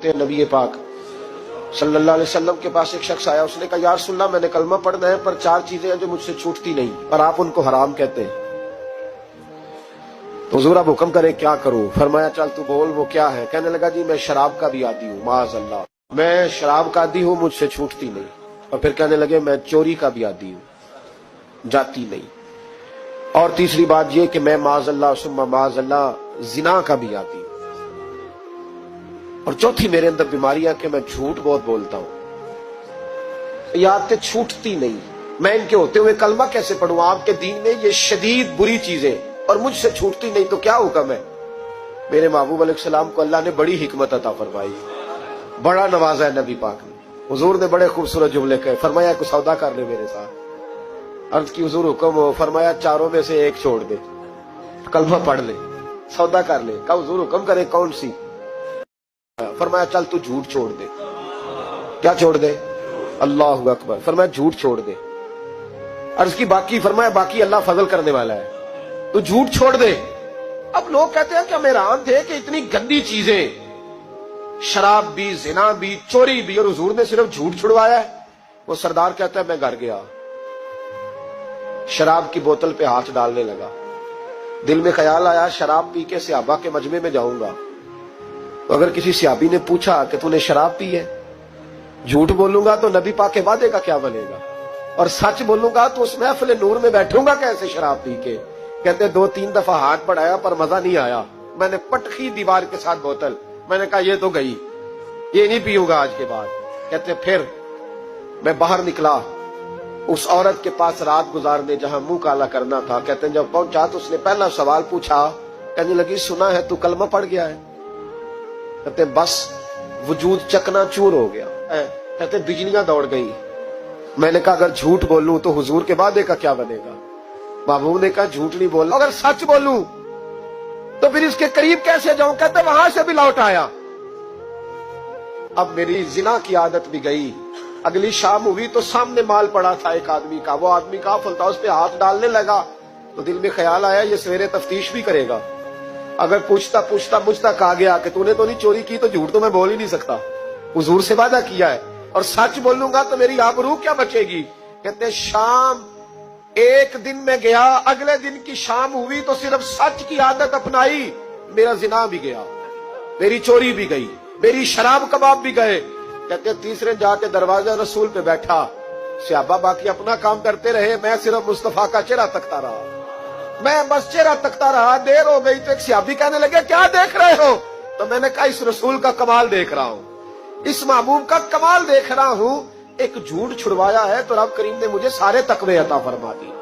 नबी पाक सल्लल्लाहु अलैहि वसल्लम के पास एक शख्स आया, उसने कहा या रसूल अल्लाह मैंने कलमा पढ़ना है पर चार चीजें हैं जो मुझसे छूटती नहीं और आप उनको हराम कहते हैं, तो हुजूर आप हुक्म करें क्या करूं? फरमाया चल तू बोल वो क्या है। कहने लगा जी मैं शराब का भी आदी हूँ, माअज़ल्लाह मैं शराब का आदी हूँ, मुझसे छूटती नहीं। और फिर कहने लगे मैं चोरी का भी आदी हूँ, जाती नहीं। और तीसरी बात ये कि मैं माअज़ल्लाह सुम्मा माअज़ल्लाह जिना का भी आदी हूँ। और चौथी मेरे अंदर बीमारियां कि मैं झूठ बहुत बोलता हूं। ये आदतें छूटती नहीं, मैं इनके होते हुए कलमा कैसे पढ़ूं? आपके दीन में ये शदीद बुरी चीजें और मुझसे छूटती नहीं, तो क्या हुक्म है? मेरे महबूब अलैहिस्सलाम को अल्लाह ने बड़ी हिकमत अता फरमाई, बड़ा नवाजा है नबी पाक ने। हुजूर ने बड़े खूबसूरत जुमले कहे, फरमाया को सौदा कर ले मेरे साथ। अर्ज की हुजूर हुक्म हो, फरमाया चारों में से एक छोड़ दे, कलमा पढ़ ले, सौदा कर ले। कहा हुजूर हुक्म करे कौन सी? फरमाया चल तू झूठ छोड़ दे। क्या छोड़ दे? अल्लाहु अकबर। फरमाया झूठ छोड़ दे। अर्ज की बाकी? फरमाया बाकी अल्लाह फजल करने वाला है, तू झूठ छोड़ दे। अब लोग कहते हैं कि हम हैरान थे कि इतनी गंदी चीजें, शराब भी, जिना भी, चोरी भी, और हुजूर ने सिर्फ झूठ छुड़वाया है। वो सरदार कहता है मैं घर गया, शराब की बोतल पे हाथ डालने लगा, दिल में ख्याल आया शराब पी के सहाबा के मजमे में जाऊंगा, तो अगर किसी सहाबी ने पूछा कि तूने शराब पी है, झूठ बोलूंगा तो नबी पाक के वादे का क्या बनेगा, और सच बोलूंगा तो उस महफिल नूर में बैठूंगा कैसे शराब पी के? कहते 2-3 दफा हाथ बढ़ाया पर मजा नहीं आया, मैंने पटखी दीवार के साथ बोतल, मैंने कहा ये तो गई, ये नहीं पीऊंगा आज के बाद। कहते फिर मैं बाहर निकला उस औरत के पास रात गुजारने जहां मुंह काला करना था। कहते जब पहुंचा तो उसने पहला सवाल पूछा, कहने लगी सुना है तू कलमा पढ़ गया है? कहते बस वजूद चकनाचूर हो गया। कहते बिजलियां दौड़ गई। मैंने कहा अगर झूठ बोलूं तो हुजूर के वादे का क्या बनेगा? महबूब ने कहा झूठ नहीं बोलना, अगर सच बोलूं तो फिर इसके करीब कैसे जाऊं? कहते वहां से भी लौट आया। अब मेरी जिना की आदत भी गई। अगली शाम हुई तो सामने माल पड़ा था एक आदमी का, वो आदमी काफिल था, उस पर हाथ डालने लगा तो दिल में ख्याल आया ये सवेरे तफ्तीश भी करेगा, अगर पूछता पूछता मुझ तक आ गया कि तूने तो नहीं चोरी की तो झूठ तो मैं बोल ही नहीं सकता, हुजूर से वादा किया है, और सच बोलूंगा तो मेरी आबरू क्या बचेगी? कहते शाम एक दिन में गया, अगले दिन की शाम हुई तो सिर्फ सच की आदत अपनाई, मेरा जिना भी गया, मेरी चोरी भी गई, मेरी शराब कबाब भी गए। कहते तीसरे जाके दरवाजा रसूल पे बैठा, सहाबा बाकी अपना काम करते रहे, मैं सिर्फ मुस्तफा का चेहरा तकता रहा, मैं बस चेहरा तकता रहा। देर हो गई तो एक सहाबी कहने लगे क्या देख रहे हो? तो मैंने कहा इस रसूल का कमाल देख रहा हूं, इस महबूब का कमाल देख रहा हूं। एक झूठ छुड़वाया है तो रब करीम ने मुझे सारे तकवे अता फरमा दी।